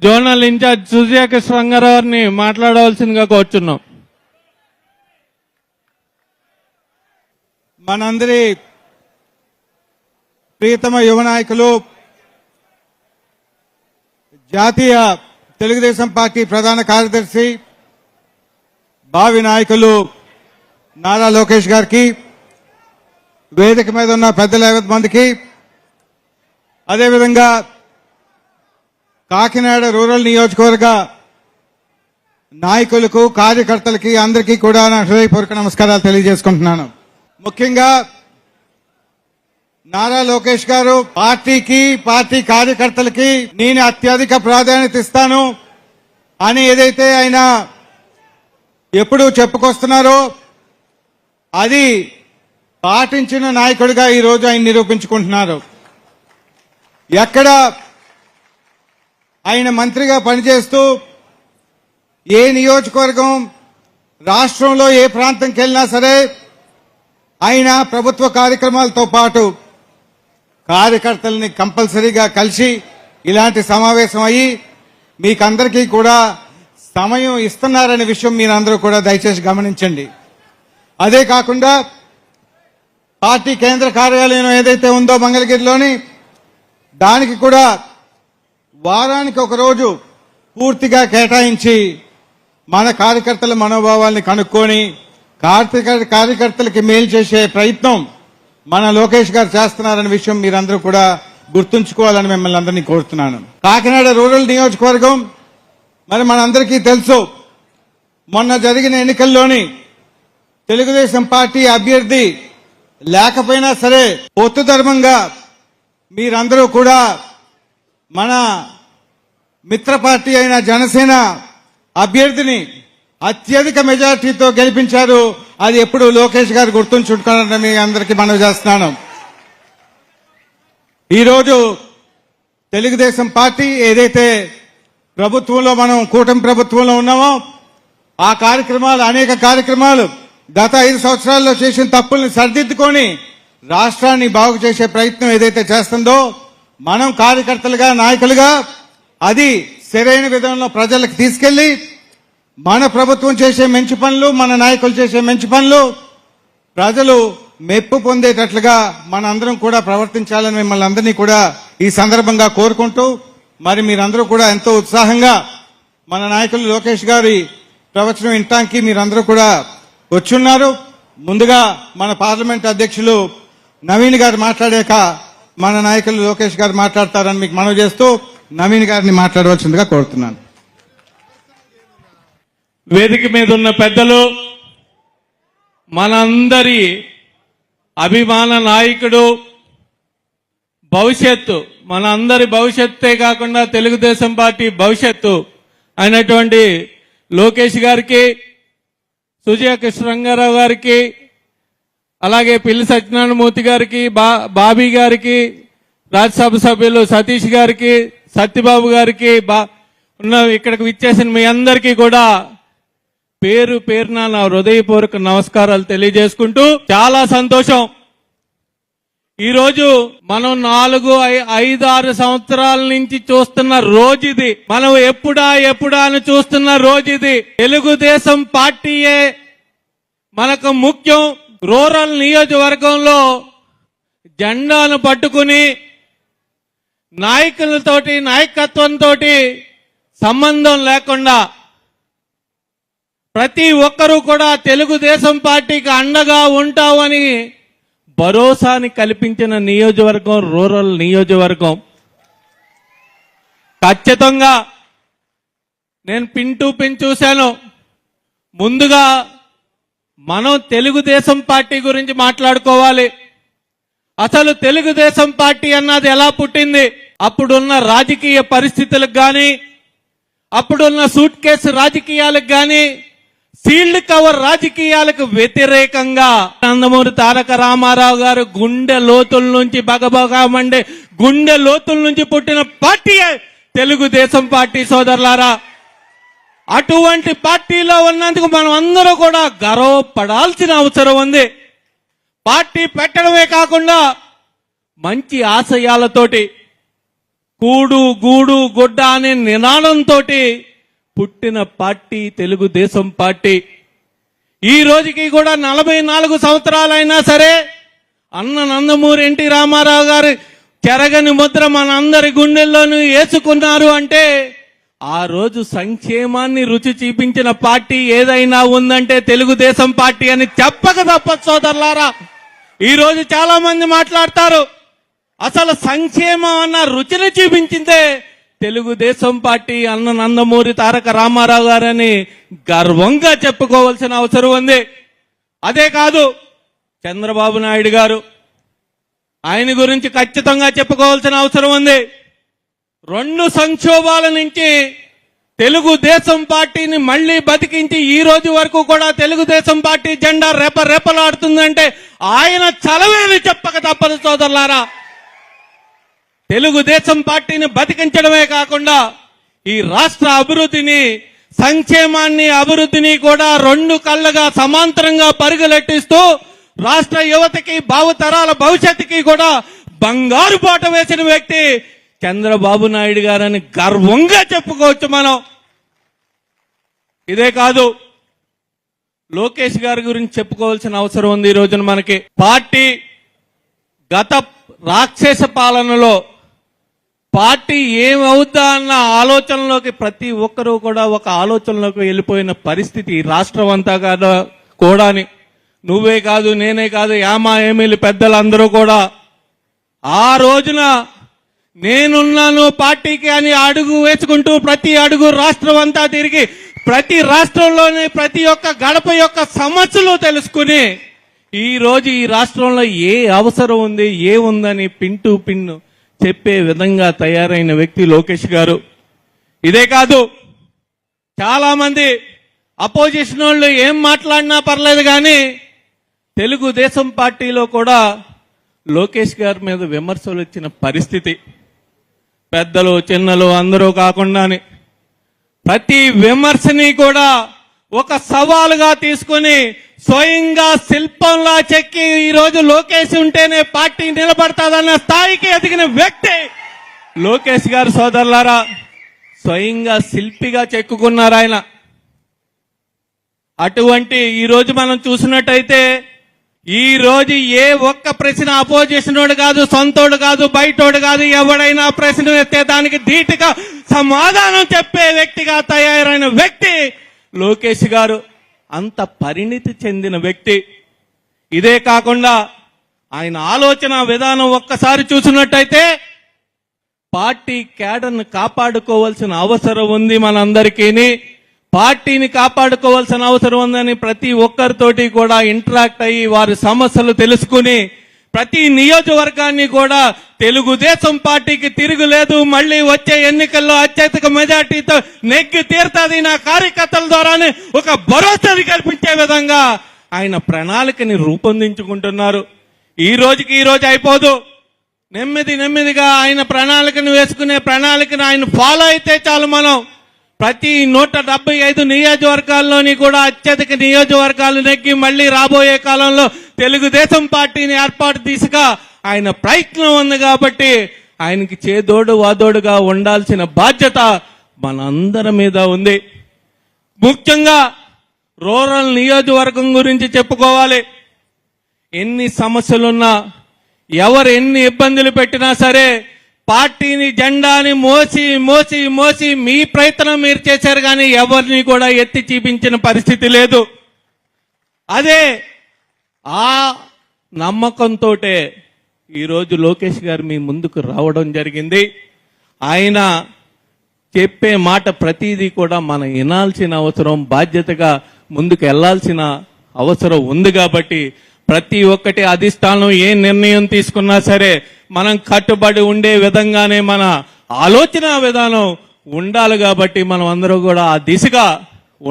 Zonal incharge Suryakrishna రంగారావుని మాట్లాడవలసిందిగా కోరుచున్నాం. మనందరి ప్రియతమ యువ నాయకులు జాతీయ తెలుగుదేశం పార్టీ ప్రధాన కార్యదర్శి భావి నాయకులు నారా లోకేష్ గారికి, వేదిక మీద ఉన్న పెద్దల 50 మందికి, అదేవిధంగా కాకినాడ రూరల్ నియోజకవర్గ నాయకులకు, కార్యకర్తలకి అందరికీ కూడా నా హృదయపూర్వక నమస్కారాలు తెలియజేసుకుంటున్నాను. ముఖ్యంగా నారా లోకేష్ గారు పార్టీకి, పార్టీ కార్యకర్తలకి నేను అత్యధిక ప్రాధాన్యత ఇస్తాను అని ఏదైతే ఆయన ఎప్పుడూ చెప్పుకొస్తున్నారో అది పాటించిన నాయకుడిగా ఈరోజు ఆయన నిరూపించుకుంటున్నారు. ఎక్కడ ఆయన మంత్రిగా పనిచేస్తూ ఏ నియోజకవర్గం, రాష్ట్రంలో ఏ ప్రాంతంకి వెళ్ళినా సరే ఆయన ప్రభుత్వ కార్యక్రమాలతో పాటు కార్యకర్తల్ని కంపల్సరీగా కలిసి ఇలాంటి సమావేశం అయ్యి మీకందరికీ కూడా సమయం ఇస్తున్నారనే విషయం మీరందరూ కూడా దయచేసి గమనించండి. అదే కాకుండా పార్టీ కేంద్ర కార్యాలయం ఏదైతే ఉందో మంగళగిరిలోని, దానికి కూడా వారానికి ఒక రోజు పూర్తిగా కేటాయించి మన కార్యకర్తల మనోభావాల్ని కనుక్కొని కార్యకర్తలకి మేలు చేసే ప్రయత్నం మన లోకేష్ గారు చేస్తున్నారనే విషయం మీరందరూ కూడా గుర్తుంచుకోవాలని మిమ్మల్ని అందరినీ కోరుతున్నాను. కాకినాడ రూరల్ నియోజకవర్గం మరి మనందరికీ తెలుసు, మొన్న జరిగిన ఎన్నికల్లోని తెలుగుదేశం పార్టీ అభ్యర్థి లేకపోయినా సరే పొత్తు ధర్మంగా మీరందరూ కూడా మన మిత్ర పార్టీ అయిన జనసేన అభ్యర్థిని అత్యధిక మెజార్టీతో గెలిపించారు. అది ఎప్పుడు లోకేష్ గారు గుర్తుంచుకోవాలని మీ అందరికీ మనవి చేస్తున్నాను. ఈరోజు తెలుగుదేశం పార్టీ ఏదైతే ప్రభుత్వంలో మనం కూటమి ప్రభుత్వంలో ఉన్నామో ఆ కార్యక్రమాలు, అనేక కార్యక్రమాలు గత 5 సంవత్సరాల్లో చేసిన తప్పుల్ని సరిదిద్దుకొని రాష్ట్రాన్ని బాగు చేసే ప్రయత్నం ఏదైతే చేస్తుందో మనం కార్యకర్తలుగా, నాయకులుగా అది సరైన విధంలో ప్రజలకు తీసుకెళ్లి మన ప్రభుత్వం చేసే మంచి పనులు, మన నాయకులు చేసే మంచి పనులు ప్రజలు మెప్పు పొందేటట్లుగా మనందరం కూడా ప్రవర్తించాలని మిమ్మల్ని అందరినీ కూడా ఈ సందర్భంగా కోరుకుంటూ, మరి మీరందరూ కూడా ఎంతో ఉత్సాహంగా మన నాయకులు లోకేష్ గారి ప్రవచనం వినటానికి మీరందరూ కూడా వచ్చున్నారు. ముందుగా మన పార్లమెంట్ అధ్యక్షులు నవీన్ గారు మాట్లాడాక మన నాయకులు లోకేష్ గారు మాట్లాడతారని మీకు మనవి చేస్తూ నవీన్ గారిని మాట్లాడవలసిందిగా కోరుతున్నాను. వేదిక మీద ఉన్న పెద్దలు, మనందరి అభిమాన నాయకుడు, భవిష్యత్తు, మన అందరి భవిష్యత్తే కాకుండా తెలుగుదేశం పార్టీ భవిష్యత్తు అయినటువంటి లోకేష్ గారికి, సుజయ కృష్ణరంగారావు గారికి, అలాగే పిల్లి సత్యనారాయణమూర్తి గారికి, బాబీ గారికి, రాజ్యసభ సభ్యులు సతీష్ గారికి, సత్యబాబు గారికి, ఉన్న ఇక్కడికి విచ్చేసిన మీ అందరికీ కూడా పేరు పేరున నా హృదయపూర్వక నమస్కారాలు తెలియజేసుకుంటూ, చాలా సంతోషం. ఈరోజు మనం 4, 5, 6 సంవత్సరాల నుంచి చూస్తున్న రోజు ఇది. మనం ఎప్పుడా అని చూస్తున్న రోజు ఇది. తెలుగుదేశం పార్టీయే మనకు ముఖ్యం. రూరల్ నియోజకవర్గంలో జెండాను పట్టుకుని నాయకులతోటి, నాయకత్వంతో సంబంధం లేకుండా ప్రతి ఒక్కరూ కూడా తెలుగుదేశం పార్టీకి అండగా ఉంటామని భరోసాని కల్పించిన నియోజకవర్గం రూరల్ నియోజకవర్గం. ఖచ్చితంగా నేను పిన్ టు పిన్ చూశాను. ముందుగా మనం తెలుగుదేశం పార్టీ గురించి మాట్లాడుకోవాలి. అసలు తెలుగుదేశం పార్టీ అన్నది ఎలా పుట్టింది? అప్పుడున్న రాజకీయ పరిస్థితులకు గాని, అప్పుడున్న సూట్ కేసు రాజకీయాలకు గాని, సీల్డ్ కవర్ రాజకీయాలకు వ్యతిరేకంగా నందమూరి తారక రామారావు గారు గుండె లోతుల నుంచి బగబగా మండే గుండె లోతుల నుంచి పుట్టిన పార్టీ తెలుగుదేశం పార్టీ. సోదరులారా, అటువంటి పార్టీలో ఉన్నందుకు మనం అందరూ కూడా గర్వపడాల్సిన అవసరం ఉంది. పార్టీ పెట్టడమే కాకుండా మంచి ఆశయాలతోటి, కూడు గూడు గుడ్డ అనే నినాదంతో పుట్టిన పార్టీ తెలుగుదేశం పార్టీ. ఈ రోజుకి కూడా 44 సంవత్సరాలైనా సరే అన్న నందమూరి ఎన్టీ రామారావు గారు చెరగని ముద్ర మనందరి గుండెల్లోనూ వేసుకున్నారు అంటే, ఆ రోజు సంక్షేమాన్ని రుచి చూపించిన పార్టీ ఏదైనా ఉందంటే తెలుగుదేశం పార్టీ అని చెప్పక తప్పదు. సోదరులారా, ఈ రోజు చాలా మంది మాట్లాడతారు, అసలు సంక్షేమం అన్న రుచిని చూపించిందే తెలుగుదేశం పార్టీ, అన్న నందమూరి తారక రామారావు గారని గర్వంగా చెప్పుకోవాల్సిన అవసరం ఉంది. అదే కాదు, చంద్రబాబు నాయుడు గారు, ఆయన గురించి ఖచ్చితంగా చెప్పుకోవాల్సిన అవసరం ఉంది. 2 సంక్షోభాల నుంచి తెలుగుదేశం పార్టీని మళ్లీ బతికించి ఈ రోజు వరకు కూడా తెలుగుదేశం పార్టీ జెండా రెపరెపలాడుతుందంటే ఆయన చలవేది చెప్పక తప్పదు. సోదరులారా, తెలుగుదేశం పార్టీని బతికించడమే కాకుండా ఈ రాష్ట్ర అభివృద్ధిని, సంక్షేమాన్ని, అభివృద్ధిని కూడా 2 కళ్ళగా సమాంతరంగా పరుగులెట్టిస్తూ రాష్ట్ర యువతకి, భావితరాల భవిష్యత్తుకి కూడా బంగారు బాట వేసిన వ్యక్తి చంద్రబాబు నాయుడు గారని గర్వంగా చెప్పుకోవచ్చు మనం. ఇదే కాదు, లోకేష్ గారి గురించి చెప్పుకోవాల్సిన అవసరం ఉంది. ఈ రోజున మనకి పార్టీ గత రాక్షస పాలనలో పార్టీ ఏమవుద్దా అన్న ఆలోచనలోకి ప్రతి ఒక్కరూ కూడా ఒక ఆలోచనలోకి వెళ్ళిపోయిన పరిస్థితి రాష్ట్రం అంతా కూడాని. నువ్వే కాదు, నేనే కాదు, ఏమీలు పెద్దలందరూ కూడా ఆ రోజున నేనున్నాను పార్టీకి అని అడుగు వేసుకుంటూ ప్రతి అడుగు రాష్ట్రం అంతా తిరిగి ప్రతి రాష్ట్రంలోని ప్రతి ఒక్క గడప యొక్క సమస్యలు తెలుసుకుని ఈ రోజు ఈ రాష్ట్రంలో ఏ అవసరం ఉంది, ఏ ఉందని పిన్ టు పిన్ చెప్పే విధంగా తయారైన వ్యక్తి లోకేష్ గారు. ఇదే కాదు, చాలా మంది అపోజిషన్ వాళ్ళు ఏం మాట్లాడినా పర్లేదు కానీ తెలుగుదేశం పార్టీలో కూడా లోకేష్ గారి మీద విమర్శలు వచ్చిన పరిస్థితి. పెద్దలు, చిన్నలు అందరూ కాకుండానే ప్రతి విమర్శని కూడా ఒక సవాలుగా తీసుకుని స్వయంగా శిల్పంలా చెక్కి ఈ రోజు లోకేష్ ఉంటేనే పార్టీ నిలబడతాదన్న స్థాయికి ఎదిగిన వ్యక్తి లోకేష్ గారు. సోదరులారా, స్వయంగా శిల్పిగా చెక్కుకున్నారు ఆయన. అటువంటి ఈ రోజు మనం చూసినట్టయితే ఈ రోజు ఏ ఒక్క ప్రశ్న అపోజిషనోడు కాదు, సొంతోడు కాదు, బయటోడు కాదు, ఎవడైనా ప్రశ్న ఎత్తే దానికి ధీటుగా సమాధానం చెప్పే వ్యక్తిగా తయారైన వ్యక్తి లోకేష్ గారు. అంత పరిణితి చెందిన వ్యక్తి. ఇదే కాకుండా ఆయన ఆలోచన విధానం ఒక్కసారి చూసినట్టయితే పార్టీ క్యాడర్ను కాపాడుకోవాల్సిన అవసరం ఉంది మనందరికీ. పార్టీని కాపాడుకోవాల్సిన అవసరం ఉందని ప్రతి ఒక్కరితోటి కూడా ఇంటరాక్ట్ అయ్యి వారి సమస్యలు తెలుసుకుని ప్రతి నియోజకవర్గాన్ని కూడా తెలుగుదేశం పార్టీకి తిరుగులేదు, మళ్ళీ వచ్చే ఎన్నికల్లో అత్యధిక మెజార్టీతో నెగ్గి తీరుతుంది నా కార్యకర్తల ద్వారానే ఒక భరోసాని కల్పించే విధంగా ఆయన ప్రణాళికని రూపొందించుకుంటున్నారు. ఈ రోజుకి ఈ రోజు అయిపోదు. నెమ్మదిగా ఆయన ప్రణాళికను వేసుకునే ప్రణాళికను ఆయన ఫాలో అయితే చాలు. మనం ప్రతి 175 నియోజకవర్గాల్లోని కూడా అత్యధిక నియోజకవర్గాలు నెగ్గి మళ్ళీ రాబోయే కాలంలో తెలుగుదేశం పార్టీని ఏర్పాటు దిశగా ఆయన ప్రయత్నం ఉంది. కాబట్టి ఆయనకి చేదోడు వాదోడుగా ఉండాల్సిన బాధ్యత మనందరి మీద ఉంది. ముఖ్యంగా రూరల్ నియోజకవర్గం గురించి చెప్పుకోవాలి. ఎన్ని సమస్యలున్నా, ఎవరు ఎన్ని ఇబ్బందులు పెట్టినా సరే పార్టీని జెండాని మోసి మీ ప్రయత్నం మీరు చేశారు, కానీ ఎవరిని కూడా ఎత్తి చూపించిన పరిస్థితి లేదు. అదే ఆ నమ్మకంతో ఈరోజు లోకేష్ గారు మీ ముందుకు రావడం జరిగింది. ఆయన చెప్పే మాట ప్రతిదీ కూడా మనం వినాల్సిన అవసరం, బాధ్యతగా ముందుకు వెళ్లాల్సిన అవసరం ఉంది. కాబట్టి ప్రతి ఒక్కటి అధిష్టానం ఏ నిర్ణయం తీసుకున్నా సరే మనం కట్టుబడి ఉండే విధంగానే మన ఆలోచన విధానం ఉండాలి. కాబట్టి మనం అందరూ కూడా ఆ దిశగా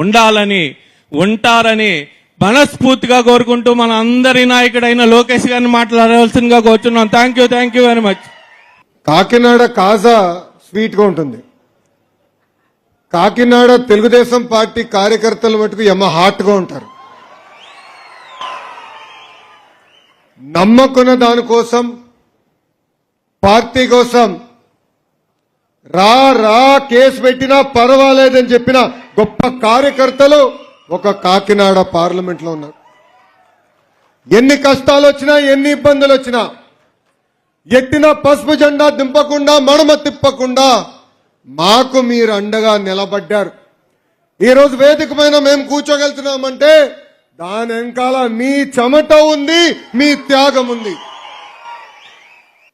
ఉంటారని మనస్ఫూర్తిగా కోరుకుంటూ మన అందరి నాయకుడైన లోకేష్ గారిని మాట్లాడవలసిందిగా కోరుచున్నాం. Thank you very much. Kakinada kaja sweet గా ఉంటుంది. కాకినాడ తెలుగుదేశం పార్టీ కార్యకర్తలు మటుకు యమ హాట్ గా ఉంటారు. నమ్మకున్న దానికోసం, పార్టీ కోసం రా కేసు పెట్టినా పర్వాలేదని చెప్పిన గొప్ప కార్యకర్తలు ఒక కాకినాడ పార్లమెంట్ లో ఉన్నారు. ఎన్ని కష్టాలు వచ్చినా, ఎన్ని ఇబ్బందులు వచ్చినా ఎట్టిన పసుపు జెండా దింపకుండా, మడమ తిప్పకుండా మాకు మీరు అండగా నిలబడ్డారు. ఈరోజు వేదిక పైన మేము కూర్చోగలుగుతున్నామంటే దాని వెనకాల మీ చెమట ఉంది, మీ త్యాగం ఉంది.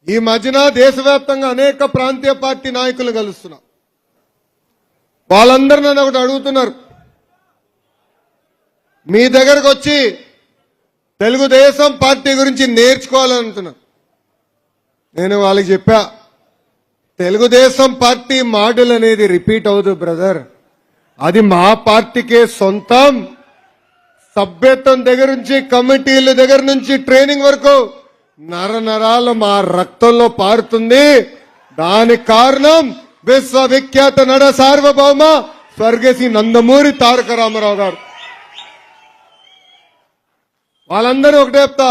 ఈ మధ్యన దేశవ్యాప్తంగా అనేక ప్రాంతీయ పార్టీ నాయకులు కలుస్తున్నా. వాళ్ళందరూ నన్ను ఒకటి అడుగుతున్నారు, మీ దగ్గరకు వచ్చి తెలుగుదేశం పార్టీ గురించి నేర్చుకోవాలంటున్నారు. నేను వాళ్ళకి చెప్పా, తెలుగుదేశం పార్టీ మోడల్ అనేది రిపీట్ అవ్వదు బ్రదర్. అది మా పార్టీకే సొంతం. సభ్యత్వం దగ్గర నుంచి, కమిటీల దగ్గర నుంచి, ట్రైనింగ్ వరకు నరనరాలు మా రక్తంలో పారుతుంది. దానికి కారణం విశ్వవిఖ్యాత నడ సార్వభౌమ స్వర్గశ్రీ నందమూరి తారక రామారావు గారు. వాళ్ళందరూ ఒకటే చెప్తా,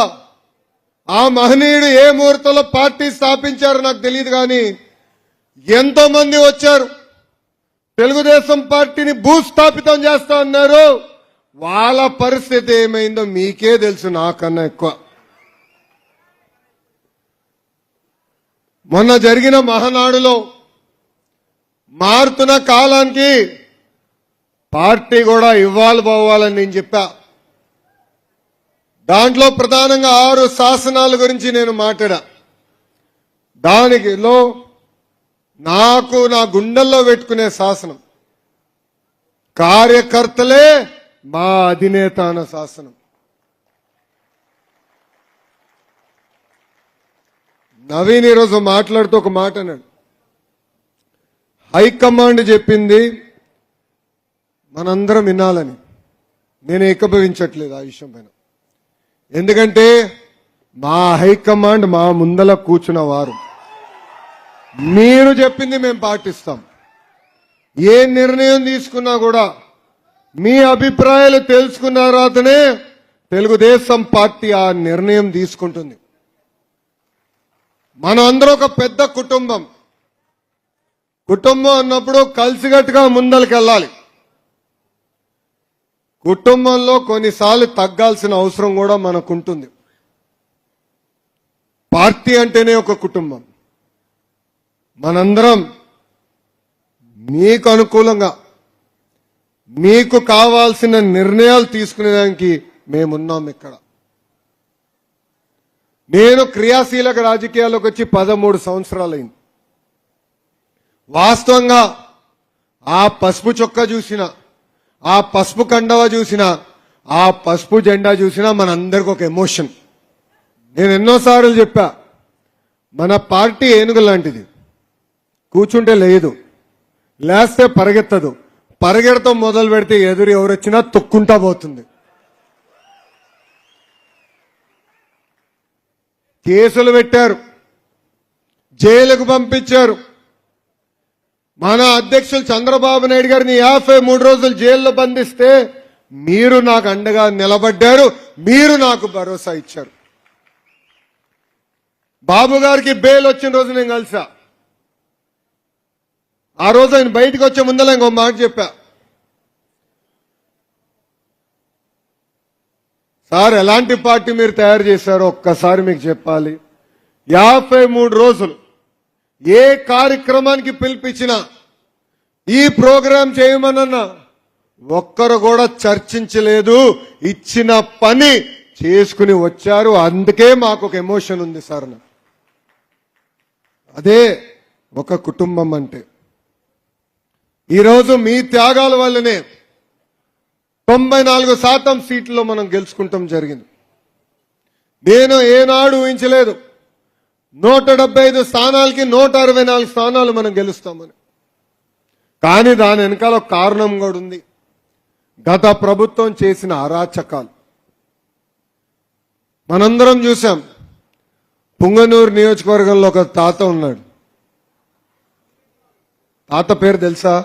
ఆ మహనీయుడు ఏ ముహూర్తంలో పార్టీ స్థాపించారో నాకు తెలియదు, కానీ ఎంతో మంది వచ్చారు తెలుగుదేశం పార్టీని భూస్థాపితం చేస్తా అన్నారు. వాళ్ళ పరిస్థితి ఏమైందో మీకే తెలుసు, నాకన్నా ఎక్కువ. మొన్న జరిగిన మహానాడులో మారుతున్న కాలానికి పార్టీ కూడా ఇవ్వాల్వ్ అవ్వాలని నేను చెప్పా. దాంట్లో ప్రధానంగా 6 శాసనాల గురించి నేను మాట్లాడా. దానిలో నాకు నా గుండెల్లో పెట్టుకునే శాసనం కార్యకర్తలే మా అధినేత అన్న శాసనం. నవీన్ ఈరోజు మాట్లాడుతూ ఒక మాట అన్నాడు, హైకమాండ్ చెప్పింది మనందరం వినాలని. నేను ఏకీభవించట్లేదు ఆ విషయం పైన. ఎందుకంటే మా హైకమాండ్ మా ముందల కూర్చున్న వారు. మీరు చెప్పింది మేము పాటిస్తాం. ఏ నిర్ణయం తీసుకున్నా కూడా మీ అభిప్రాయాలు తెలుసుకున్న తర్వాతనే తెలుగుదేశం పార్టీ ఆ నిర్ణయం తీసుకుంటుంది. మనం అందరూ ఒక పెద్ద కుటుంబం. కుటుంబం అన్నప్పుడు కలిసికట్టుగా ముందలకెళ్ళాలి. కుటుంబంలో కొన్నిసార్లు తగ్గాల్సిన అవసరం కూడా మనకుంటుంది. పార్టీ అంటేనే ఒక కుటుంబం. మనందరం మీకు అనుకూలంగా, మీకు కావాల్సిన నిర్ణయాలు తీసుకునేదానికి మేమున్నాం ఇక్కడ. నేను క్రియాశీలక రాజకీయాల్లోకి వచ్చి 13 సంవత్సరాలైంది. వాస్తవంగా ఆ పసుపు చొక్కా చూసిన, ఆ పసుపు కండవ చూసినా ఆ పసుపు జెండా చూసినా మనందరికి ఒక ఎమోషన్. నేను ఎన్నోసార్లు చెప్పా, మన పార్టీ ఏనుగు లాంటిది. కూర్చుంటే లేదు, లేస్తే పరిగెత్తదు. పరిగెడతాం మొదలు పెడితే ఎదురు ఎవరొచ్చినా తొక్కుంటా పోతుంది. కేసులు పెట్టారు, జైలుకు పంపించారు. మన అధ్యక్షులు చంద్రబాబు నాయుడు గారిని 53 రోజులు జైల్లో బంధిస్తే మీరు నాకు అండగా నిలబడ్డారు, మీరు నాకు భరోసా ఇచ్చారు. బాబు గారికి బెయిల్ వచ్చిన రోజు నేను కలిసా. ఆ రోజు ఆయన బయటకు వచ్చే ముందర ఇంకో మాట చెప్పా, సార్ ఎలాంటి పార్టీ మీరు తయారు చేశారో ఒక్కసారి మీకు చెప్పాలి. 53 రోజులు ఏ కార్యక్రమానికి పిలిపించినా ఈ ప్రోగ్రాం చేయమనన్నా ఒక్కరు కూడా చర్చించలేదు, ఇచ్చిన పని చేసుకుని వచ్చారు. అందుకే మాకు ఒక ఎమోషన్ ఉంది సార్. అదే ఒక కుటుంబం అంటే. ఈరోజు మీ త్యాగాల వల్లనే 94% సీట్లలో మనం గెలుచుకుంటాం జరిగింది. నేను ఏనాడు ఊహించలేదు 175 స్థానాలకి 164 స్థానాలు మనం గెలుస్తామని. కానీ దాని వెనకాల ఒక కారణం కూడా ఉంది, గత ప్రభుత్వం చేసిన అరాచకాలు మనందరం చూసాం. పుంగనూరు నియోజకవర్గంలో ఒక తాత ఉన్నాడు. తాత పేరు తెలుసా?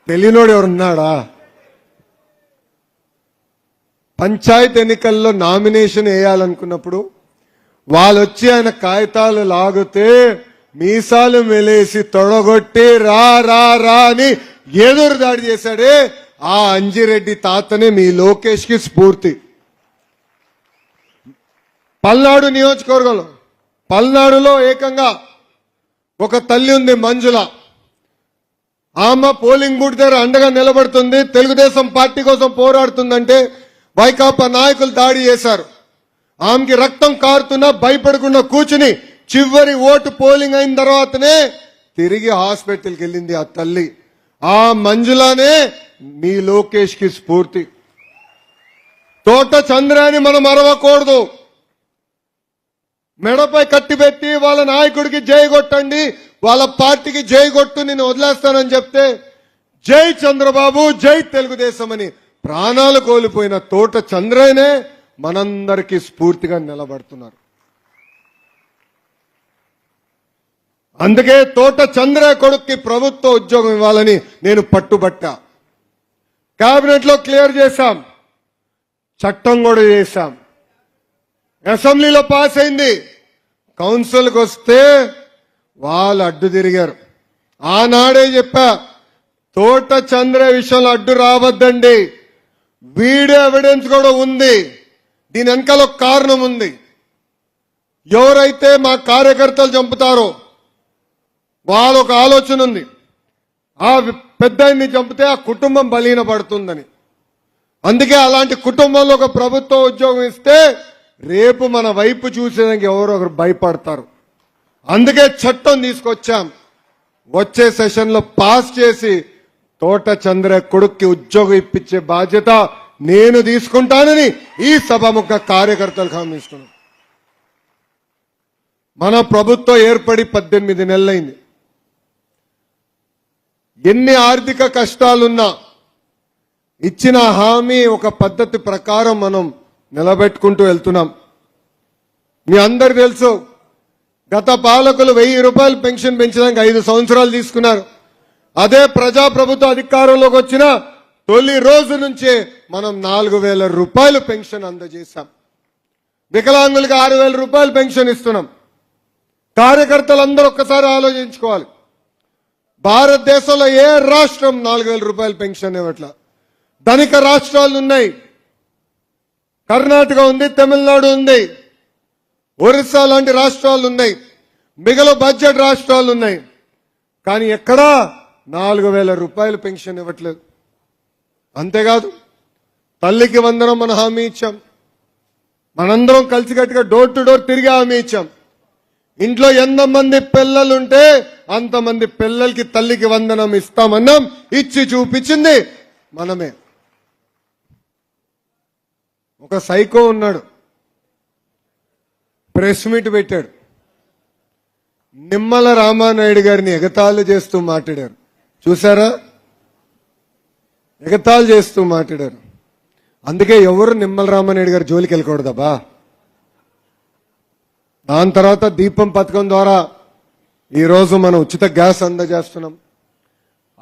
తెలియనోడు ఎవరున్నాడా? పంచాయత్ ఎన్నికల్లో నామినేషన్ వేయాలనుకున్నప్పుడు వాళ్ళు వచ్చి ఆయన కాగితాలు లాగితే మీసాలు మెలేసి తొడగొట్టి రా రా రా అని ఎదురు దాడి చేశాడే ఆ అంజిరెడ్డి తాతనే మీ లోకేష్ కి స్ఫూర్తి. పల్నాడు నియోజకవర్గంలో, పల్నాడులో ఏకంగా ఒక తల్లి ఉంది మంజుల. ఆమె పోలింగ్ బూత్ దగ్గర అండగా నిలబడుతుంది, తెలుగుదేశం పార్టీ కోసం పోరాడుతుందంటే వైకాపా నాయకులు దాడి చేశారు. ఆమెకి రక్తం కారుతున్నా భయపడకుండా కూర్చుని చివరి ఓటు పోలింగ్ అయిన తర్వాతనే తిరిగి హాస్పిటల్కి వెళ్ళింది ఆ తల్లి. ఆ మంజులానే మీ లోకేష్ కి స్ఫూర్తి. తోట చంద్రాని మనం అరవకూడదు. మెడపై కట్టిపెట్టి వాళ్ళ నాయకుడికి జై కొట్టండి, వాళ్ళ పార్టీకి జై కొట్టు, నేను వదిలేస్తానని చెప్తే జై చంద్రబాబు, జై తెలుగుదేశం అని ప్రాణాలు కోల్పోయిన తోట చంద్రనే మనందరికీ స్ఫూర్తిగా నిలబడుతున్నారు. అందుకే తోట చంద్ర కొడుక్కి ప్రభుత్వ ఉద్యోగం ఇవ్వాలని నేను పట్టుబట్టా. కేబినెట్ లో క్లియర్ చేశాం, చట్టం కూడా చేశాం, అసెంబ్లీలో పాస్ అయింది. కౌన్సిల్కి వస్తే వాళ్ళు అడ్డు తిరిగారు. ఆనాడే చెప్పా, తోట చంద్ర విషయంలో అడ్డు రావద్దండి. వీడియో ఎవిడెన్స్ కూడా ఉంది, దీని వెనకాల ఒక కారణం ఉంది. ఎవరైతే మా కార్యకర్తలు చంపుతారో వాళ్ళ ఒక ఆలోచన ఉంది, ఆ పెద్దాయన్ని చంపితే ఆ కుటుంబం బలీన పడుతుందని. అందుకే అలాంటి కుటుంబంలో ఒక ప్రభుత్వ ఉద్యోగం ఇస్తే రేపు మన వైపు చూసేదానికి ఎవరో ఒకరు భయపడతారు. అందుకే చట్టం తీసుకొచ్చాం, వచ్చే సెషన్ లో పాస్ చేసి తోట చంద్ర కొడుక్కి ఉద్యోగం ఇప్పించే బాధ్యత నేను తీసుకుంటానని ఈ సభాముఖ కార్యకర్తలకు హామీ ఇస్తున్నాను. మన ప్రభుత్వం ఏర్పడి 18 నెలలైంది. ఎన్ని ఆర్థిక కష్టాలున్నా ఇచ్చిన హామీ ఒక పద్ధతి ప్రకారం మనం నిలబెట్టుకుంటూ వెళ్తున్నాం. మీ అందరు తెలుసు, గత పాలకులు 1000 రూపాయలు పెన్షన్ పెంచడానికి 5 సంవత్సరాలు తీసుకున్నారు. అదే ప్రజాప్రభుత్వ అధికారంలోకి వచ్చిన తొలి రోజు నుంచే మనం 4000 రూపాయలు పెన్షన్ అందజేశాం. వికలాంగులకు 6000 రూపాయలు పెన్షన్ ఇస్తున్నాం. కార్యకర్తలందరూ ఒక్కసారి ఆలోచించుకోవాలి, భారతదేశంలో ఏ రాష్ట్రం 4000 రూపాయలు పెన్షన్ ఇవ్వట్ల. ధనిక రాష్ట్రాలు ఉన్నాయి, కర్ణాటక ఉంది, తమిళనాడు ఉంది, ఒరిస్సా లాంటి రాష్ట్రాలు ఉన్నాయి, మిగిలిన బడ్జెట్ రాష్ట్రాలు ఉన్నాయి. కానీ ఎక్కడా 4000 రూపాయలు పెన్షన్ ఇవ్వట్లేదు. అంతేకాదు, తల్లికి వందనం మనం హామీ ఇచ్చాం. మనందరం కలిసికట్టుగా డోర్ టు డోర్ తిరిగి హామీ ఇచ్చాం. ఇంట్లో ఎంతమంది పిల్లలుంటే అంతమంది పిల్లలకి తల్లికి వందనం ఇస్తామన్నాం, ఇచ్చి చూపించింది మనమే. ఒక సైకో ఉన్నాడు, ప్రెస్ మీట్ పెట్టాడు, నిమ్మల రామానాయుడు గారిని ఎగతాళి చేస్తూ మాట్లాడారు. చూసారా? ఎగతాళి చేస్తూ మాట్లాడారు. అందుకే ఎవరు నిమ్మల రామానాయుడు గారి జోలికి వెళ్ళకూడదబ్బా. దాని తర్వాత దీపం పథకం ద్వారా ఈరోజు మనం ఉచిత గ్యాస్ అందజేస్తున్నాం.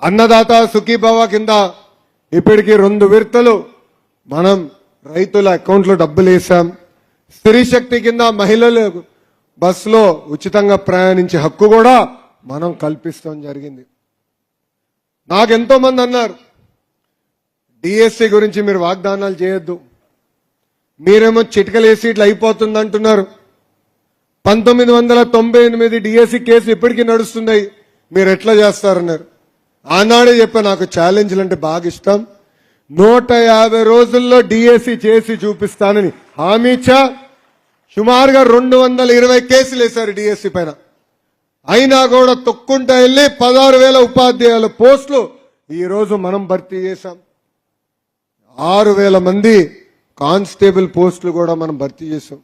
అన్నదాత సుఖీభవ కింద ఇప్పటికీ 2 విడతలు మనం రైతుల అకౌంట్లో డబ్బులు వేసాం. స్త్రీ శక్తి కింద మహిళలు బస్సులో ఉచితంగా ప్రయాణించే హక్కు కూడా మనం కల్పిస్తాం జరిగింది. నాకెంతో మంది అన్నారు, డిఎస్సి గురించి మీరు వాగ్దానాలు చేయొద్దు, మీరేమో చిటికలేసి ఇట్లా అయిపోతుంది అంటున్నారు. 1998 డిఎస్సి కేసు ఇప్పటికీ నడుస్తుంది, మీరు ఎట్లా చేస్తారన్నారు. ఆనాడే చెప్పా, నాకు ఛాలెంజ్లు అంటే బాగా ఇష్టం. 150 రోజుల్లో డిఎస్సి చేసి చూపిస్తానని హామీ ఇచ్చా. సుమారుగా 220 కేసులు వేశారు డిఎస్సి పైన. అయినా కూడా తొక్కుంటా వెళ్ళి 16,000 ఉపాధ్యాయుల పోస్టులు ఈ రోజు మనం భర్తీ చేశాం. 6,000 మంది కానిస్టేబుల్ పోస్టులు కూడా మనం భర్తీ చేశాం.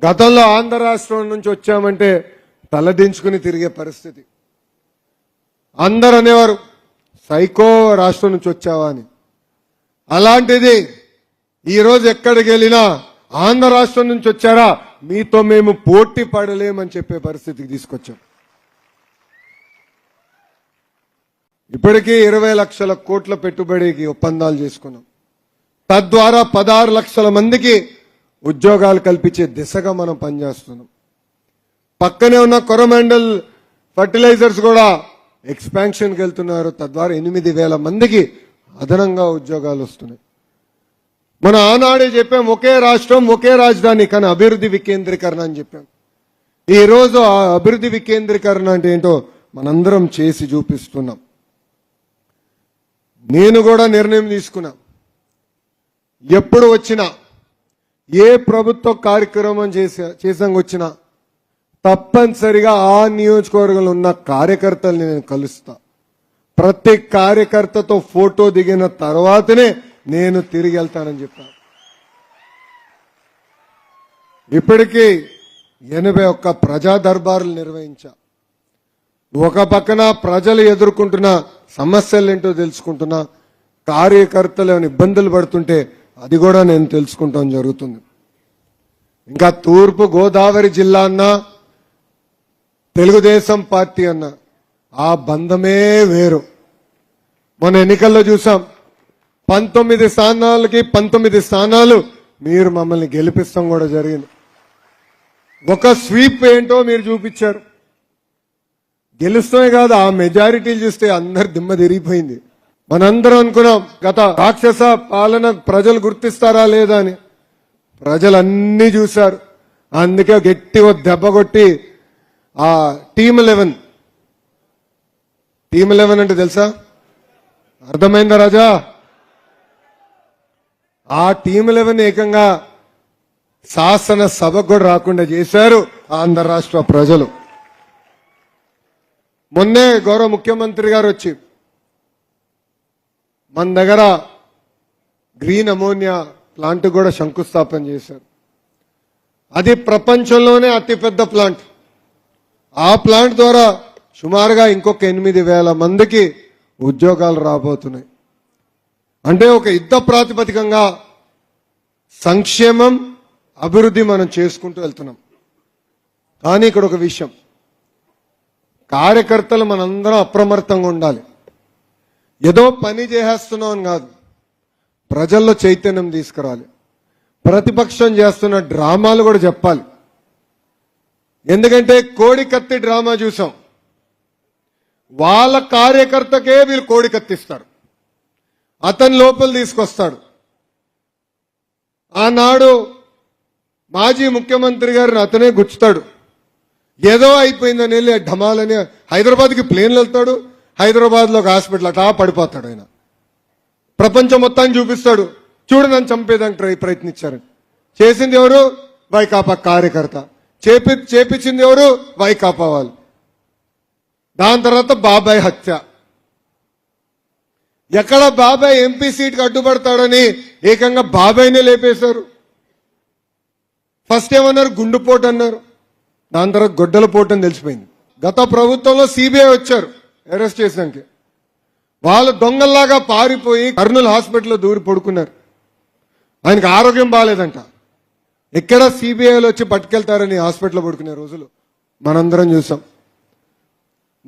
గతంలో ఆంధ్ర రాష్ట్రం నుంచి వచ్చామంటే తలదించుకుని తిరిగే పరిస్థితి. అందరు అనేవారు, సైకో రాష్ట్రం నుంచి వచ్చావా అని. అలాంటిది ఈరోజు ఎక్కడికి వెళ్ళినా ఆంధ్ర రాష్ట్రం నుంచి వచ్చారా, మీతో మేము పోటీ పడలేమని చెప్పే పరిస్థితికి తీసుకొచ్చాం. ఇప్పటికీ 20 లక్షల కోట్ల పెట్టుబడికి ఒప్పందాలు చేసుకున్నాం. తద్వారా 16 లక్షల మందికి ఉద్యోగాలు కల్పించే దిశగా మనం పనిచేస్తున్నాం. పక్కనే ఉన్న కొరమండల్ ఫర్టిలైజర్స్ కూడా ఎక్స్పాన్షన్కి వెళ్తున్నారు. తద్వారా 8,000 మందికి అదనంగా ఉద్యోగాలు వస్తున్నాయి. మన ఆనాడే చెప్పాం, ఒకే రాష్ట్రం ఒకే రాజధాని, కానీ అభివృద్ధి వికేంద్రీకరణ అని చెప్పాం. ఈ రోజు ఆ అభివృద్ధి వికేంద్రీకరణ అంటే ఏంటో మనందరం చేసి చూపిస్తున్నాం. నేను కూడా నిర్ణయం తీసుకున్నా, ఎప్పుడు వచ్చినా ఏ ప్రభుత్వ కార్యక్రమం చేసాక వచ్చినా తప్పనిసరిగా ఆ నియోజకవర్గంలో ఉన్న కార్యకర్తల్ని నేను కలుస్తా. ప్రతి కార్యకర్తతో ఫోటో దిగిన తర్వాతనే నేను తిరిగి వెళ్తానని చెప్పాను. ఇప్పటికీ 81 ప్రజా దర్బారులు నిర్వహించా. ఒక పక్కన ప్రజలు ఎదుర్కొంటున్న సమస్యలేంటో తెలుసుకుంటున్నా, కార్యకర్తలు ఏమైనా ఇబ్బందులు పడుతుంటే అది కూడా నేను తెలుసుకుంటాం జరుగుతుంది. ఇంకా తూర్పు గోదావరి జిల్లా అన్నా తెలుగుదేశం పార్టీ అన్న ఆ బంధమే వేరు. మన ఎన్నికల్లో చూసాం, 19 స్థానాలకి 19 స్థానాలు మీరు మమ్మల్ని గెలిపిస్తాం కూడా జరిగింది. ఒక స్వీప్ ఏంటో మీరు చూపించారు. గెలుస్తామే కాదు, ఆ మెజారిటీలు చూస్తే అందరి దిమ్మ తిరిగిపోయింది. మనందరం అనుకున్నాం గత రాక్షస పాలన ప్రజలు గుర్తిస్తారా లేదా అని. ప్రజలు అన్ని చూశారు. అందుకే గట్టిగా దెబ్బ కొట్టి ఆ టీమ్ 11 అంటే తెలుసా? అర్థమైందా రాజా? ఆ టీమ్ 11 ఏకంగా శాసన సభకు కూడా రాకుండా చేశారు ఆంధ్ర రాష్ట్ర ప్రజలు. మొన్నే గౌరవ ముఖ్యమంత్రి గారు వచ్చి మన దగ్గర గ్రీన్ అమోనియా ప్లాంట్ కూడా శంకుస్థాపన చేశారు. అది ప్రపంచంలోనే అతిపెద్ద ప్లాంట్. ఆ ప్లాంట్ ద్వారా సుమారుగా ఇంకొక 8,000 మందికి ఉద్యోగాలు రాబోతున్నాయి. అంటే ఒక యుద్ధ ప్రాతిపదికంగా సంక్షేమం అభివృద్ధి మనం చేసుకుంటూ వెళ్తున్నాం. కానీ ఇక్కడ ఒక విషయం, కార్యకర్తలు మనందరం అప్రమత్తంగా ఉండాలి. ఏదో పని చేసేస్తున్నాం అని కాదు, ప్రజల్లో చైతన్యం తీసుకురావాలి. ప్రతిపక్షం చేస్తున్న డ్రామాలు కూడా చెప్పాలి. ఎందుకంటే కోడి కత్తి డ్రామా చూసాం. వాళ్ళ కార్యకర్తకే వీళ్ళు కోడి కత్తిస్తారు, అతని లోపల తీసుకొస్తాడు. ఆనాడు మాజీ ముఖ్యమంత్రి గారిని అతనే గుచ్చుతాడు. ఏదో అయిపోయిందని వెళ్ళి ఢమాలని హైదరాబాద్కి ప్లేన్లు వెళ్తాడు. హైదరాబాద్లో ఒక హాస్పిటల్ అటా పడిపోతాడు. ఆయన ప్రపంచం మొత్తాన్ని చూపిస్తాడు, చూడు నన్ను చంపేదానికి ప్రయత్నించారని. చేసింది ఎవరు? వైకాపా కార్యకర్త. చేపించింది ఎవరు? వైకాపా వాళ్ళు. దాని తర్వాత బాబాయ్ హత్య. ఎక్కడ బాబాయ్ ఎంపీ సీట్కి అడ్డుపడతాడని ఏకంగా బాబాయ్నే లేపేశారు. ఫస్ట్ ఏమన్నారు, గుండుపోటు అన్నారు. దాని తర్వాత గొడ్డల పోటు అని తెలిసిపోయింది. గత ప్రభుత్వంలో సిబిఐ వచ్చారు అరెస్ట్ చేసానికి. వాళ్ళు దొంగల్లాగా పారిపోయి కర్నూలు హాస్పిటల్లో దూరి పడుకున్నారు. ఆయనకు ఆరోగ్యం బాగాలేదంట. ఎక్కడ సిబిఐలో వచ్చి పట్టుకెళ్తారని హాస్పిటల్లో పడుకునే రోజులు మనందరం చూసాం.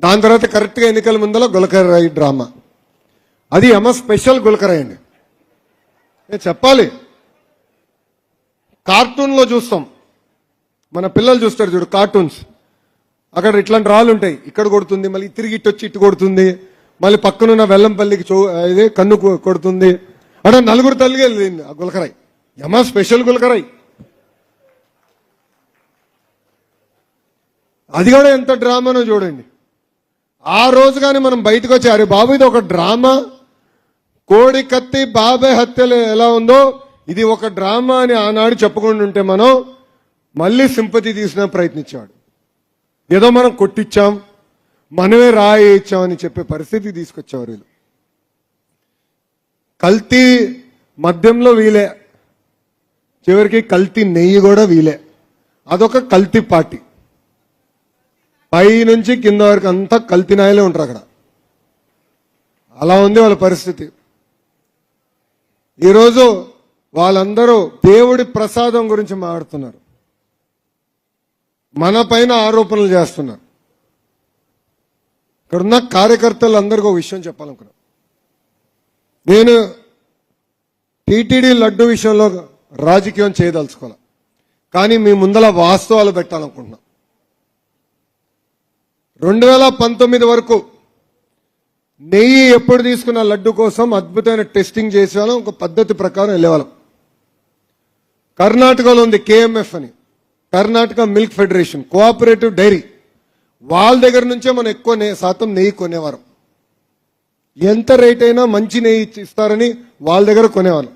దాని తర్వాత కరెక్ట్గా ఎన్నికల ముందర గులకరాయి డ్రామా. అది స్పెషల్ గులకరాయి అండి. నేను చెప్పాలి, కార్టూన్లో చూస్తాం, మన పిల్లలు చూస్తారు చూడు కార్టూన్స్, అక్కడ ఇట్లాంటి రాళ్ళు ఉంటాయి, ఇక్కడ కొడుతుంది, మళ్ళీ తిరిగి ఇటు వచ్చి ఇటు కొడుతుంది, మళ్ళీ పక్కనున్న వెల్లంపల్లికి ఇదే కన్ను కొడుతుంది. అంటే నలుగురు తల్లిగా వెళ్ళింది ఆ గులకరాయి. స్పెషల్ గులకరాయి. అది కూడా ఎంత డ్రామానో చూడండి. ఆ రోజు కానీ మనం బయటకు వచ్చి అరే బాబు ఇది ఒక డ్రామా, కోడి కత్తి బాబాయ్ హత్యలు ఎలా ఉందో ఇది ఒక డ్రామా అని ఆనాడు చెప్పుకుంటూ ఉంటే మనం మళ్ళీ సింపతి తీసిన ప్రయత్నించాడు. ఏదో మనం కొట్టించాం, మనమే రాయి ఇచ్చామని చెప్పే పరిస్థితి తీసుకొచ్చేవారు వీళ్ళు. కల్తీ మద్యంలో వీలే, చివరికి కల్తీ నెయ్యి కూడా వీలే. అదొక కల్తీ పార్టీ. పై నుంచి కింద వరకు అంతా కల్తీ నాయలే ఉంటారు అక్కడ. అలా ఉంది వాళ్ళ పరిస్థితి. ఈరోజు వాళ్ళందరూ దేవుడి ప్రసాదం గురించి మాట్లాడుతున్నారు, మన పైన ఆరోపణలు చేస్తున్నారు. ఇక్కడున్న కార్యకర్తలు అందరికీ ఒక విషయం చెప్పాలనుకున్నా. నేను టీటీడీ లడ్డు విషయంలో రాజకీయం చేయదలుచుకోవాలి, కానీ మీ ముందల వాస్తవాలు పెట్టాలనుకుంటున్నా. 2019 వరకు నెయ్యి ఎప్పుడు తీసుకున్న లడ్డు కోసం అద్భుతమైన టెస్టింగ్ చేసేవాళ్ళం, ఒక పద్ధతి ప్రకారం వెళ్ళేవాళ్ళం. కర్ణాటకలో ఉంది KMF అని, Karnataka milk federation cooperative dairy. వాళ్ళ దగ్గర నుంచే మనం ఎక్కువ శాతం నెయ్యి కొనేవారం. ఎంత రేట్ అయినా మంచి నెయ్యి ఇస్తారని వాళ్ళ దగ్గర కొనేవాళ్ళం.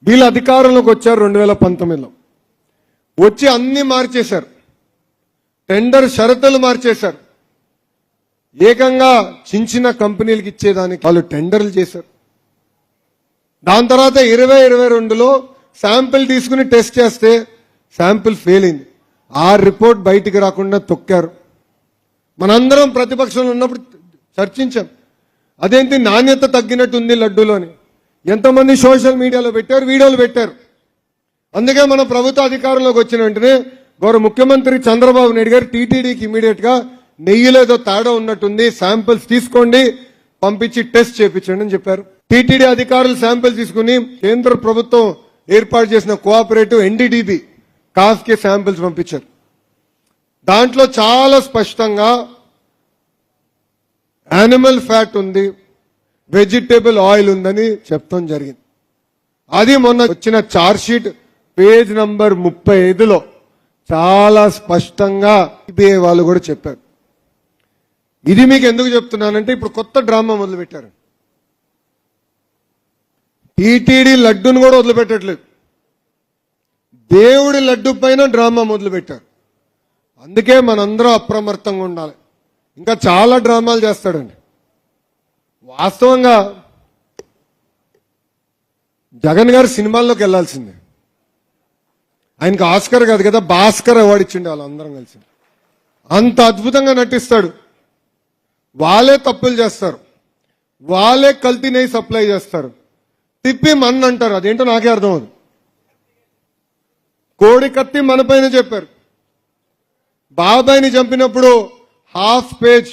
వీళ్ళు అధికారంలోకి వచ్చారు 2019లో. వచ్చి అన్ని మార్చేశారు, టెండర్ షరతులు మార్చేశారు. ఏకంగా చిన్న కంపెనీలకు ఇచ్చేదానికి వాళ్ళు టెండర్లు చేశారు. దాని తర్వాత 2022లో శాంపిల్ తీసుకుని టెస్ట్ చేస్తే శాంపిల్ ఫెయిల్ అయింది. ఆ రిపోర్ట్ బయటికి రాకుండా తొక్కారు. మనందరం ప్రతిపక్షంలో ఉన్నప్పుడు చర్చించాం, అదేంటి నాణ్యత తగ్గినట్టుంది లడ్డూలోని. ఎంతమంది సోషల్ మీడియాలో పెట్టారు, వీడియోలు పెట్టారు. అందుకే మన ప్రభుత్వ అధికారంలోకి వచ్చిన వెంటనే గౌరవ ముఖ్యమంత్రి చంద్రబాబు నాయుడు గారు టీటీడీకి ఇమీడియట్ గా నెయ్యిలో ఏదో తేడా ఉన్నట్టుంది, శాంపిల్స్ తీసుకోండి, పంపించి టెస్ట్ చేయించండి అని చెప్పారు. టీటీడీ అధికారులు శాంపిల్స్ తీసుకుని కేంద్ర ప్రభుత్వం ఏర్పాటు చేసిన కోఆపరేటివ్ NDDB కాఫ్కి శాంపిల్స్ పంపించారు. దాంట్లో చాలా స్పష్టంగా యానిమల్ ఫ్యాట్ ఉంది, వెజిటేబుల్ ఆయిల్ ఉందని చెప్తాం జరిగింది. అది మొన్న వచ్చిన ఛార్జ్ షీట్ పేజ్ నంబర్ 35లో చాలా స్పష్టంగా సిబిఐ వాళ్ళు కూడా చెప్పారు. ఇది మీకు ఎందుకు చెప్తున్నానంటే ఇప్పుడు కొత్త డ్రామా మొదలు పెట్టారు. టీటీడీ లడ్డూను కూడా వదిలిపెట్టట్లేదు, దేవుడి లడ్డు పైన డ్రామా మొదలు పెట్టారు. అందుకే మనందరం అప్రమత్తంగా ఉండాలి. ఇంకా చాలా డ్రామాలు చేస్తాడండి. వాస్తవంగా జగన్ గారు సినిమాల్లోకి వెళ్లాల్సిందే. ఆయనకు ఆస్కర్ కాదు కదా, భాస్కర్ అవార్డు ఇచ్చిండే వాళ్ళందరం కలిసి. అంత అద్భుతంగా నటిస్తాడు. వాళ్ళే తప్పులు చేస్తారు, వాళ్ళే కల్తీ నెయ్యి సప్లై చేస్తారు, తిప్పి మన్ అంటారు. అదేంటో నాకే అర్థం అవుతుంది. కోడి కత్తి మన పైన చెప్పారు. బాబాయిని చంపినప్పుడు హాఫ్ పేజ్,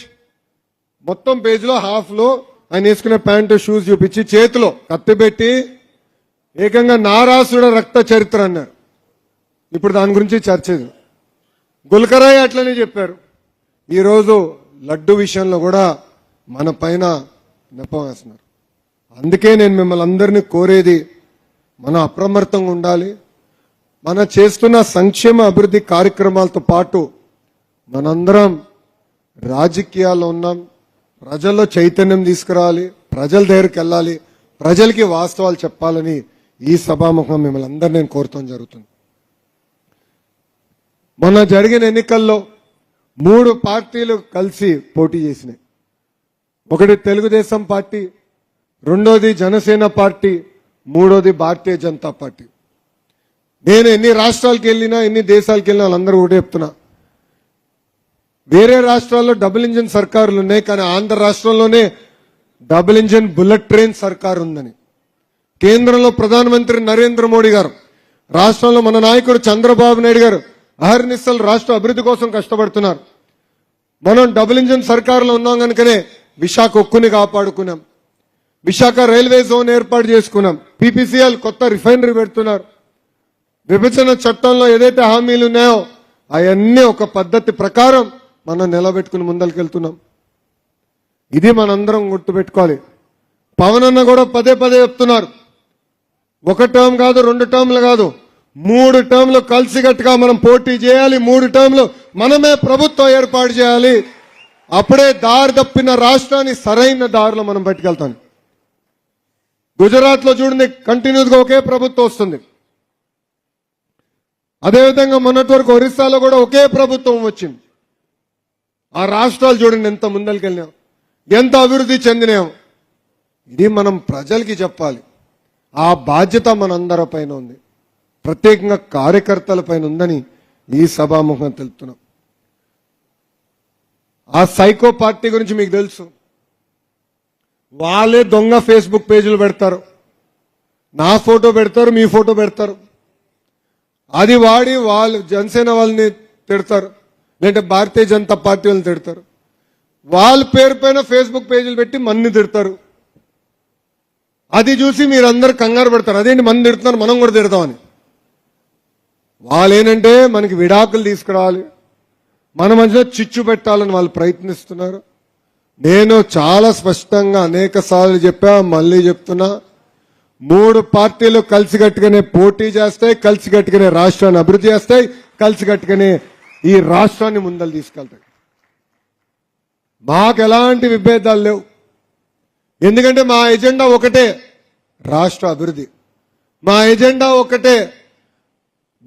మొత్తం పేజ్లో హాఫ్లో ఆయన వేసుకునే ప్యాంటు షూస్ చూపించి చేతిలో కత్తి పెట్టి ఏకంగా నారాసుడ రక్త చరిత్ర అన్నారు. ఇప్పుడు దాని గురించి చర్చ. గుల్కరాయ్ అట్లనే చెప్పారు. ఈరోజు లడ్డు విషయంలో కూడా మన పైన నెపం వేస్తున్నారు. అందుకే నేను మిమ్మల్ని అందరినీ కోరేది, మనం అప్రమత్తంగా ఉండాలి. మన చేస్తున్న సంక్షేమ అభివృద్ధి కార్యక్రమాలతో పాటు మనందరం రాజకీయాల్లో ఉన్నాం, ప్రజల్లో చైతన్యం తీసుకురావాలి, ప్రజల దగ్గరికి వెళ్ళాలి, ప్రజలకి వాస్తవాలు చెప్పాలని ఈ సభాముఖం మిమ్మల్ని అందరూ నేను కోరటం జరుగుతుంది. మొన్న జరిగిన ఎన్నికల్లో 3 పార్టీలు కలిసి పోటీ చేసినాయి. ఒకటి తెలుగుదేశం పార్టీ, రెండోది జనసేన పార్టీ, మూడోది భారతీయ జనతా పార్టీ. నేను ఎన్ని రాష్ట్రాలకు వెళ్ళినా ఎన్ని దేశాలకు వెళ్ళినా వాళ్ళందరూ ఒకటే చెప్తున్నా, వేరే రాష్ట్రాల్లో డబుల్ ఇంజిన్ సర్కారులు ఉన్నాయి, కానీ ఆంధ్ర రాష్ట్రంలోనే డబుల్ ఇంజిన్ బుల్లెట్ ట్రైన్ సర్కారు ఉందని. కేంద్రంలో ప్రధానమంత్రి నరేంద్ర మోడీ గారు, రాష్ట్రంలో మన నాయకుడు చంద్రబాబు నాయుడు గారు అహర్నిశలు రాష్ట్ర అభివృద్ధి కోసం కష్టపడుతున్నారు. మనం డబుల్ ఇంజిన్ సర్కారులో ఉన్నాం కనుకనే విశాఖ ఉక్కుని కాపాడుకున్నాం, విశాఖ రైల్వే జోన్ ఏర్పాటు చేసుకున్నాం, పీపీసీఎల్ కొత్త రిఫైనరీ పెడుతున్నారు. విభజన చట్టంలో ఏదైతే హామీలు ఉన్నాయో అవన్నీ ఒక పద్ధతి ప్రకారం మనం నిలబెట్టుకుని ముందరికెళ్తున్నాం. ఇది మనందరం గుర్తుపెట్టుకోవాలి. పవన్ అన్న కూడా పదే పదే చెప్తున్నారు, ఒక టర్మ్ కాదు, 2 టర్మ్లు కాదు, 3 టర్మ్లు కలిసికట్టుగా మనం పోటీ చేయాలి, 3 టర్మ్లు మనమే ప్రభుత్వం ఏర్పాటు చేయాలి. అప్పుడే దారి తప్పిన రాష్ట్రాన్ని సరైన దారిలో మనం పట్టుకెళ్తాం. గుజరాత్ లో చూడండి, కంటిన్యూస్ గా ఒకే ప్రభుత్వం వస్తుంది. అదేవిధంగా మొన్నటి వరకు ఒరిస్సాలో కూడా ఒకే ప్రభుత్వం వచ్చింది. ఆ రాష్ట్రాలు చూడండి ఎంత ముందరికెళ్ళినాం, ఎంత అభివృద్ధి చెందినాం. ఇది మనం ప్రజలకి చెప్పాలి. ఆ బాధ్యత మనందరి పైన ఉంది, ప్రత్యేకంగా కార్యకర్తల పైన ఉందని ఈ సభాముఖంగా తెలుపుతున్నాం. ఆ సైకో పార్టీ గురించి మీకు తెలుసు, వాళ్ళే దొంగ ఫేస్బుక్ పేజీలు పెడతారు, నా ఫోటో పెడతారు, మీ ఫోటో పెడతారు, అది వాడి వాళ్ళు జనసేన వాళ్ళని తిడతారు, లేదంటే భారతీయ జనతా పార్టీ వాళ్ళని తిడతారు. వాళ్ళ పేరు పైన ఫేస్బుక్ పేజీలు పెట్టి మన్ని తిడతారు. అది చూసి మీరందరూ కంగారు పడతారు, అదేంటి మన తిడుతున్నారు మనం కూడా తిడతామని. వాళ్ళేనంటే మనకి విడాకులు తీసుకురావాలి, మన మధ్యలో చిచ్చు పెట్టాలని వాళ్ళు ప్రయత్నిస్తున్నారు. నేను చాలా స్పష్టంగా అనేక సార్లు చెప్పా, మళ్ళీ చెప్తున్నా, 3 పార్టీలు కలిసికట్టుగానే పోటీ చేస్తాయి, కలిసికట్టుగానే రాష్ట్రాన్ని అభివృద్ధి చేస్తాయి, కలిసికట్టుగానే ఈ రాష్ట్రాన్ని ముందలు తీసుకెళ్తాయి. మాకు ఎలాంటి విభేదాలు లేవు, ఎందుకంటే మా ఎజెండా ఒకటే, రాష్ట్ర అభివృద్ధి. మా ఎజెండా ఒకటే,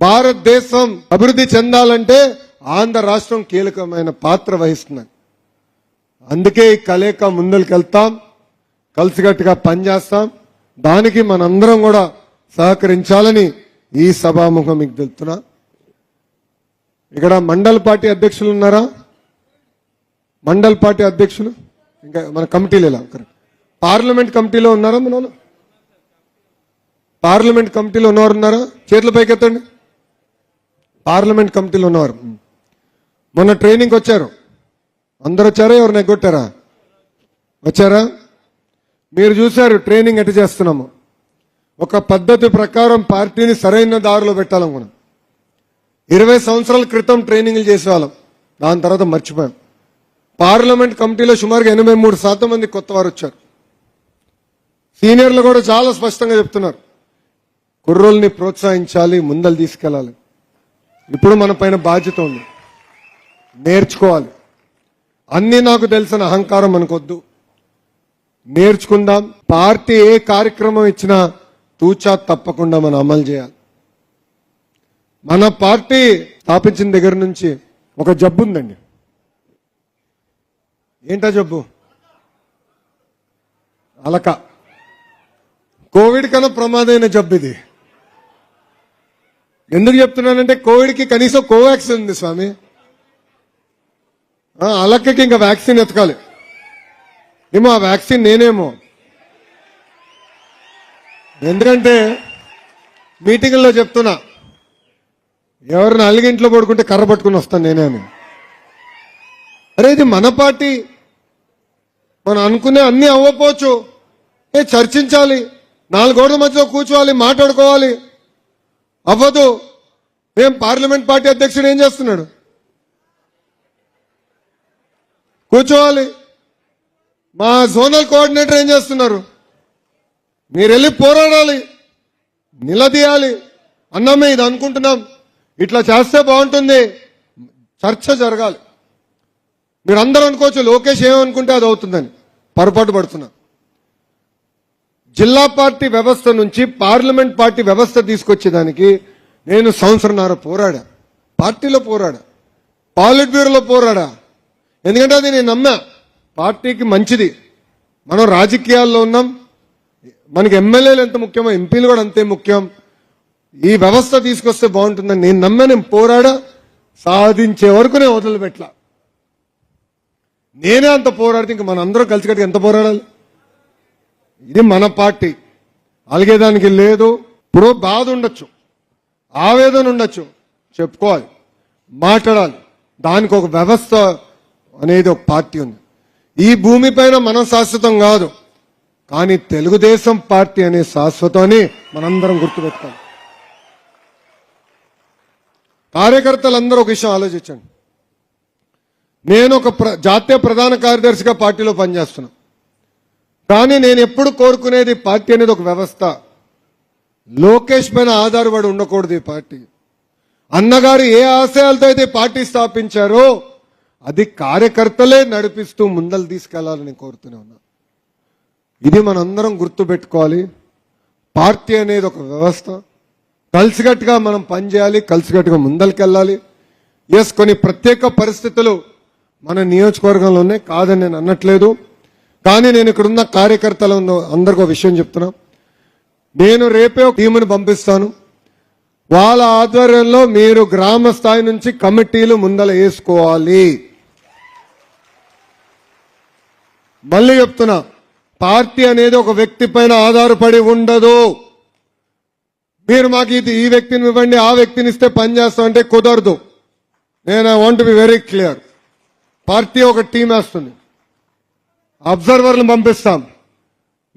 భారతదేశం అభివృద్ధి చెందాలంటే ఆంధ్ర రాష్ట్రం కీలకమైన పాత్ర వహిస్తుంది. అందుకే ఈ కలేక ముందరికెళ్తాం, కలిసికట్టుగా పనిచేస్తాం. దానికి మనందరం కూడా సహకరించాలని ఈ సభాముఖం మీకు తెలుపుతున్నా. ఇక్కడ మండల్ పార్టీ అధ్యక్షులు ఉన్నారా? మండల్ పార్టీ అధ్యక్షులు ఇంకా మన కమిటీలో ఎలా? పార్లమెంట్ కమిటీలో ఉన్నారా? మన వాళ్ళు పార్లమెంట్ కమిటీలో ఉన్నవారు ఉన్నారా? చేతుల పైకెత్తండి. పార్లమెంట్ కమిటీలో ఉన్నవారు. మొన్న ట్రైనింగ్ వచ్చారు, అందరు వచ్చారా? ఎవరు నెగ్గొట్టారా? వచ్చారా? మీరు చూశారు ట్రైనింగ్ ఎట్లా చేస్తున్నాము. ఒక పద్ధతి ప్రకారం పార్టీని సరైన దారిలో పెట్టాలనుకున్నాం. 20 సంవత్సరాల క్రితం ట్రైనింగ్లు చేసేవాళ్ళం, దాని తర్వాత మర్చిపోయాం. పార్లమెంట్ కమిటీలో సుమారుగా 83% మంది కొత్త వారు వచ్చారు. సీనియర్లు కూడా చాలా స్పష్టంగా చెప్తున్నారు, కుర్రోల్ని ప్రోత్సహించాలి, ముందలు తీసుకెళ్ళాలి. ఇప్పుడు మన పైన బాధ్యత ఉంది, నేర్చుకోవాలి. అన్నీ నాకు తెలిసిన అహంకారం మనకొద్దు, నేర్చుకుందాం. పార్టీ ఏ కార్యక్రమం ఇచ్చినా తూచా తప్పకుండా మనం అమలు చేయాలి. మన పార్టీ స్థాపించిన దగ్గర నుంచి ఒక జబ్బు ఉందండి. ఏంటా జబ్బు? అలక. కోవిడ్ కన్నా ప్రమాదమైన జబ్బు ఇది. ఎందుకు చెప్తున్నానంటే కోవిడ్కి కనీసం కోవాక్సిన్ ఉంది స్వామి, అలక్కకి ఇంకా వ్యాక్సిన్ ఎతకాలి. ఏమో ఆ వ్యాక్సిన్ నేనేమో, ఎందుకంటే మీటింగ్లో చెప్తున్నా, ఎవరిని అలిగింట్లో పడుకుంటే కర్ర పట్టుకుని వస్తాను నేనే అని. అరే ఇది మన పార్టీ, మనం అనుకునే అన్నీ అవ్వకపోవచ్చు, చర్చించాలి, 4 గోడల మధ్యలో కూర్చోవాలి, మాట్లాడుకోవాలి. అవ్వదు. మేము పార్లమెంట్ పార్టీ అధ్యక్షుడు ఏం చేస్తున్నాడు? కూర్చోవాలి. మా జోనల్ కోఆర్డినేటర్ ఏం చేస్తున్నారు? మీరు వెళ్ళి పోరాడాలి, నిలదీయాలి. అన్నమే ఇది అనుకుంటున్నాం, ఇట్లా చేస్తే బాగుంటుంది, చర్చ జరగాలి. మీరు అందరూ అనుకోవచ్చు లోకేష్ ఏమనుకుంటే అది అవుతుందని, పొరపాటు పడుతున్నా. జిల్లా పార్టీ వ్యవస్థ నుంచి పార్లమెంట్ పార్టీ వ్యవస్థ తీసుకొచ్చేదానికి నేను 1.5 సంవత్సరం పోరాడా, పార్టీలో పోరాడా, పాలిట్ బ్యూరోలో పోరాడా. ఎందుకంటే అది నేను నమ్మా, పార్టీకి మంచిది, మనం రాజకీయాల్లో ఉన్నాం, మనకి ఎమ్మెల్యేలు ఎంత ముఖ్యమో ఎంపీలు కూడా అంతే ముఖ్యం. ఈ వ్యవస్థ తీసుకొస్తే బాగుంటుందని నేను నమ్మే, నేను పోరాడా, సాధించే వరకు నేను వదిలిపెట్టలా. నేనే అంత పోరాడితే ఇంక మన అందరం కలిసికట్టుగా ఎంత పోరాడాలి? ఇది మన పార్టీ, అలిగేదానికి లేదు. ఇప్పుడు బాధ ఉండొచ్చు, ఆవేదన ఉండొచ్చు, చెప్పుకోవాలి, మాట్లాడాలి. దానికి ఒక వ్యవస్థ అనేది ఒక పార్టీ ఉంది. ఈ భూమిపైన మనం శాశ్వతం కాదు, కానీ తెలుగుదేశం పార్టీ అనే శాశ్వతాన్ని మనందరం గుర్తుపెట్టుకోవాలి. కార్యకర్తలందరూ ఒక విషయం ఆలోచించండి. నేను ఒక జాతీయ ప్రధాన కార్యదర్శిగా పార్టీలో పనిచేస్తున్నా, కానీ నేను ఎప్పుడు కోరుకునేది పార్టీ అనేది ఒక వ్యవస్థ. లోకేష్ పైన ఆధారపడి ఉండకూడదు ఈ పార్టీ. అన్నగారు ఏ ఆశయాలతో అయితే పార్టీ స్థాపించారో అది కార్యకర్తలే నడిపిస్తూ ముందలు తీసుకెళ్లాలని కోరుతూనే ఉన్నా. ఇది మనందరం గుర్తుపెట్టుకోవాలి. పార్టీ అనేది ఒక వ్యవస్థ, కలిసికట్టుగా మనం పనిచేయాలి, కలిసికట్టుగా ముందరికెళ్ళాలి. ఎస్, కొన్ని ప్రత్యేక పరిస్థితులు మన నియోజకవర్గంలో ఉన్నాయి, కాదని నేను అనట్లేదు. కానీ నేను ఇక్కడున్న కార్యకర్తలు అందరికీ ఒక విషయం చెప్తున్నా. నేను రేపే ఒక టీముని పంపిస్తాను. వాళ్ళ ఆధ్వర్యంలో మీరు గ్రామ స్థాయి నుంచి కమిటీలు ముందల వేసుకోవాలి. మళ్ళీ చెప్తున్నా, పార్టీ అనేది ఒక వ్యక్తి పైన ఆధారపడి ఉండదు. మీరు మాకు ఇది ఈ వ్యక్తిని ఇవ్వండి, ఆ వ్యక్తిని ఇస్తే పని చేస్తాం అంటే కుదరదు. నేను I want be very clear. Party ఒక టీం వేస్తుంది, అబ్జర్వర్లు పంపిస్తాం,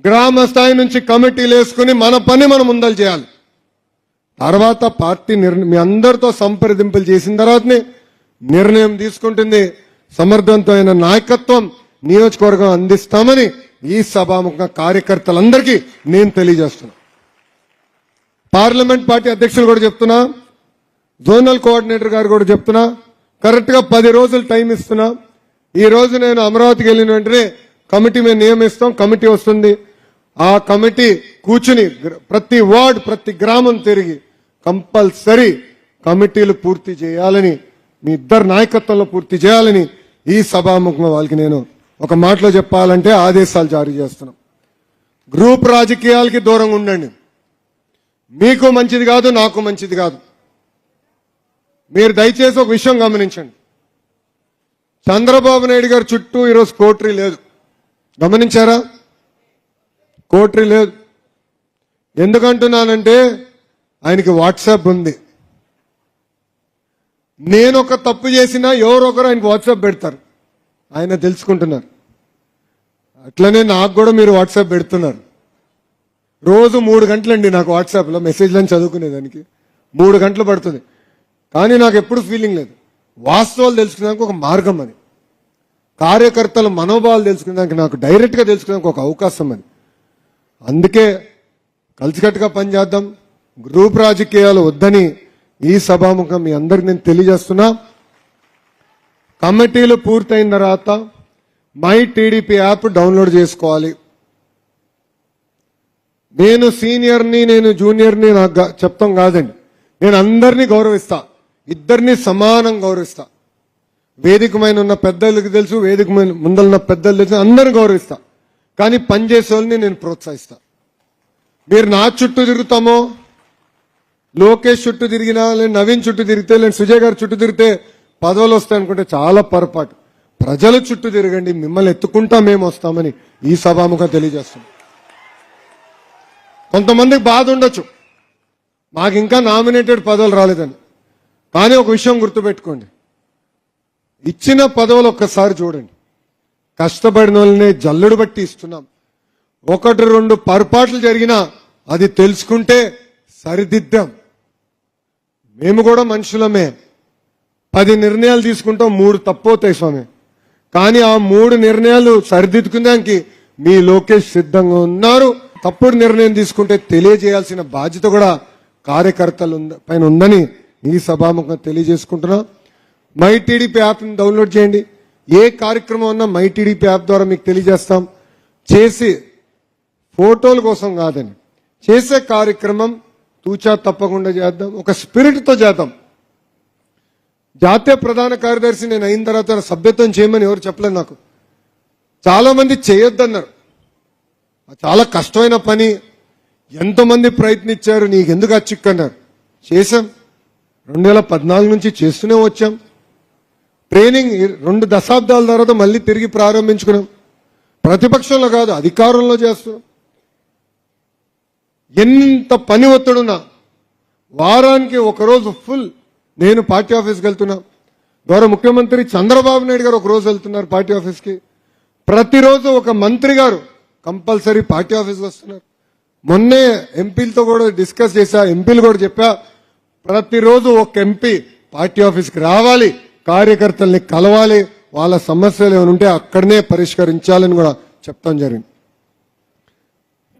గ్రామ స్థాయి నుంచి కమిటీలు వేసుకుని మన పని మనం ముందలు చేయాలి. తర్వాత పార్టీ మీ అందరితో సంప్రదింపులు చేసిన తర్వాతనే నిర్ణయం తీసుకుంటుంది. సమర్థవంతమైన నాయకత్వం నియోజకవర్గం అందిస్తామని ఈ సభాముఖ కార్యకర్తలందరికీ నేను తెలియజేస్తున్నా. పార్లమెంట్ పార్టీ అధ్యక్షులు కూడా చెప్తున్నా, జోనల్ కోఆర్డినేటర్ గారు కూడా చెప్తున్నా, కరెక్ట్ గా 10 రోజులు టైం ఇస్తున్నా. ఈ రోజు నేను అమరావతికి వెళ్ళిన వెంటనే కమిటీ మేము నియమిస్తాం, కమిటీ వస్తుంది. ఆ కమిటీ కూర్చుని ప్రతి వార్డ్, ప్రతి గ్రామం తిరిగి కంపల్సరీ కమిటీలు పూర్తి చేయాలని, మీ ఇద్దరు నాయకత్వంలో పూర్తి చేయాలని ఈ సభాముఖంగా వాళ్ళకి నేను ఒక మాటలో చెప్పాలంటే ఆదేశాలు జారీ చేస్తున్నాం. గ్రూప్ రాజకీయాలకి దూరంగా ఉండండి. మీకు మంచిది కాదు, నాకు మంచిది కాదు. మీరు దయచేసి ఒక విషయం గమనించండి. చంద్రబాబు నాయుడు గారి చుట్టూ ఈరోజు కోటరీ లేదు, గమనించారా? కోటరీ లేదు. ఎందుకంటున్నానంటే ఆయనకి వాట్సాప్ ఉంది. నేను ఒక తప్పు చేసినా ఎవరో ఒకరు ఆయనకు వాట్సాప్ పెడతారు, ఆయన తెలుసుకుంటున్నారు. అట్లనే నాకు కూడా మీరు వాట్సాప్ పెడుతున్నారు. రోజు 3 గంటలండి నాకు వాట్సాప్లో మెసేజ్లను చదువుకునేదానికి 3 గంటలు పడుతుంది. కానీ నాకు ఎప్పుడు ఫీలింగ్ లేదు. వాస్తవాలు తెలుసుకునేదానికి ఒక మార్గం అది, కార్యకర్తల మనోభావాలు తెలుసుకునేదానికి నాకు డైరెక్ట్గా తెలుసుకునేదానికి ఒక అవకాశం అది. అందుకే కలిసికట్టుగా పనిచేద్దాం, గ్రూప్ రాజకీయాలు వద్దని ఈ సభాముఖం మీ అందరికి నేను తెలియజేస్తున్నా. కమిటీలు పూర్తయిన తర్వాత మై టీడీపీ యాప్ డౌన్లోడ్ చేసుకోవాలి. నేను సీనియర్ని, నేను జూనియర్ని నాకు చెప్తాం కాదండి. నేను అందరినీ గౌరవిస్తా, ఇద్దరిని సమానం గౌరవిస్తా. వేదికమైన ఉన్న పెద్దలకి తెలుసు, వేదిక ముందలున్న పెద్దలు తెలుసు, అందరిని గౌరవిస్తా. కానీ పనిచేసే వాళ్ళని నేను ప్రోత్సహిస్తా. మీరు నా చుట్టూ తిరుగుతామో, లోకేష్ చుట్టూ తిరిగినా, లేదా నవీన్ చుట్టూ తిరిగితే, లేదా సుజయ్ గారి చుట్టూ తిరిగితే పదవులు వస్తాయనుకుంటే చాలా పొరపాటు. ప్రజల చుట్టూ తిరగండి, మిమ్మల్ని ఎత్తుకుంటా మేము వస్తామని ఈ సభాముఖం తెలియజేస్తున్నాం. కొంతమందికి బాధ ఉండొచ్చు, మాకు ఇంకా నామినేటెడ్ పదవులు రాలేదని. కానీ ఒక విషయం గుర్తుపెట్టుకోండి, ఇచ్చిన పదవులు ఒక్కసారి చూడండి. కష్టపడిన వాళ్ళని జల్లుడు బట్టి ఇస్తున్నాం. 1-2 పొరపాట్లు జరిగినా అది తెలుసుకుంటే సరిదిద్దాం. మేము కూడా మనుషులమే. 10 నిర్ణయాలు తీసుకుంటాం, 3 తప్పవుతాయి స్వామి. కానీ ఆ 3 నిర్ణయాలు సరిదిద్దుకునేదానికి మీ లోకేష్ సిద్ధంగా ఉన్నారు. తప్పుడు నిర్ణయం తీసుకుంటే తెలియజేయాల్సిన బాధ్యత కూడా కార్యకర్తల పైన ఉందని ఈ సభాముఖంగా తెలియజేసుకుంటున్నా. మై టీడీపీ యాప్ని డౌన్లోడ్ చేయండి. ఏ కార్యక్రమం ఉన్నా మై టీడీపీ యాప్ ద్వారా మీకు తెలియజేస్తాం. చేసి ఫోటోల కోసం కాదని, చేసే కార్యక్రమం తూచా తప్పకుండా చేద్దాం, ఒక స్పిరిట్తో చేద్దాం. జాతీయ ప్రధాన కార్యదర్శి నేను అయిన తర్వాత సభ్యత్వం చేయమని ఎవరు చెప్పలేదు నాకు. చాలా మంది చేయొద్దన్నారు. చాలా కష్టమైన పని. ఎంతమంది ప్రయత్నించారు, నీకెందుకు అన్నారు. చేశాం. 2014 నుంచి చేస్తూనే వచ్చాం. ట్రైనింగ్ 2 దశాబ్దాల తర్వాత మళ్ళీ తిరిగి ప్రారంభించుకున్నాం. ప్రతిపక్షంలో కాదు, అధికారంలో చేస్తున్నాం. ఎంత పని ఒత్తిడున్నా వారానికి ఒకరోజు ఫుల్ నేను పార్టీ ఆఫీస్కి వెళ్తున్నా. గౌరవ ముఖ్యమంత్రి చంద్రబాబు నాయుడు గారు ఒక రోజు వెళ్తున్నారు పార్టీ ఆఫీస్కి. ప్రతిరోజు ఒక మంత్రి గారు కంపల్సరీ పార్టీ ఆఫీస్కి వస్తున్నారు. మొన్నే ఎంపీలతో కూడా డిస్కస్ చేశా, ఎంపీలు కూడా చెప్పా, ప్రతిరోజు ఒక ఎంపీ పార్టీ ఆఫీస్కి రావాలి, కార్యకర్తల్ని కలవాలి, వాళ్ళ సమస్యలు ఏమైనా ఉంటే అక్కడనే పరిష్కరించాలని కూడా చెప్తాం జరిగింది.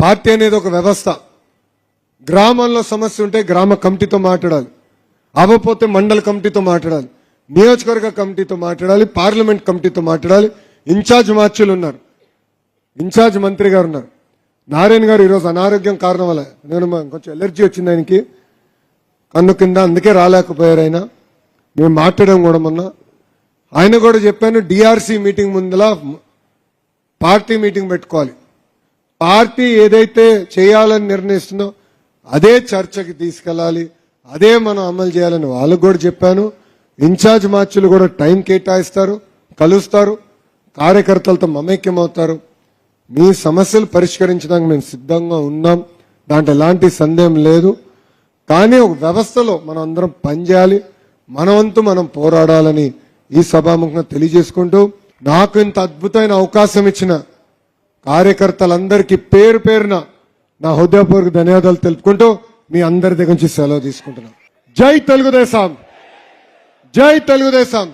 పార్టీ అనేది ఒక వ్యవస్థ. గ్రామంలో సమస్య ఉంటే గ్రామ కమిటీతో మాట్లాడాలి, అవ్వపోతే మండల కమిటీతో మాట్లాడాలి, నియోజకవర్గ కమిటీతో మాట్లాడాలి, పార్లమెంట్ కమిటీతో మాట్లాడాలి. ఇన్ఛార్జ్ మార్చులు ఉన్నారు, ఇన్ఛార్జ్ మంత్రి గారు ఉన్నారు. నారాయణ గారు ఈరోజు అనారోగ్యం కారణం వల్ల కొంచెం ఎలర్జీ వచ్చింది ఆయనకి కన్ను కింద, అందుకే రాలేకపోయారు ఆయన. మేము మాట్లాడాం కూడా మొన్న. ఆయన కూడా చెప్పాను, డిఆర్సీ మీటింగ్ ముందల పార్టీ మీటింగ్ పెట్టుకోవాలి. పార్టీ ఏదైతే చేయాలని నిర్ణయిస్తుందో అదే చర్చకి తీసుకెళ్ళాలి, అదే మనం అమలు చేయాలని వాళ్ళకు కూడా చెప్పాను. ఇన్ఛార్జ్ మార్చులు కూడా టైం కేటాయిస్తారు, కలుస్తారు, కార్యకర్తలతో మమైక్యం అవుతారు. మీ సమస్యలు పరిష్కరించడానికి మేము సిద్ధంగా ఉన్నాం, దాంట్లో ఎలాంటి సందేహం లేదు. కానీ ఒక వ్యవస్థలో మనం అందరం పనిచేయాలి, మన వంతు మనం పోరాడాలని ఈ సభాముఖంగా తెలియజేసుకుంటూ, నాకు ఇంత అద్భుతమైన అవకాశం ఇచ్చిన కార్యకర్తలందరికీ పేరు పేరున నా హృదయపూర్వక ధన్యవాదాలు తెలుపుకుంటూ మీ అందరి దగ్గర నుంచి సెలవు తీసుకుంటున్నాను. జై తెలుగుదేశం, జై తెలుగుదేశం.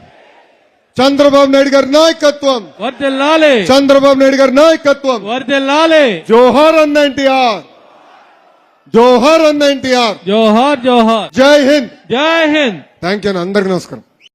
చంద్రబాబు నాయుడు గారి నాయకత్వం వర్ధిల్లాలి, చంద్రబాబు నాయుడు గారి నాయకత్వం వర్ధిల్లాలి. జోహార్ అన్న ఎన్టీఆర్, జోహార్ అన్న ఎన్టీఆర్. జోహార్ జోహార్. జై హింద్. జై హింద్. Thank you. అందరికి నమస్కారం.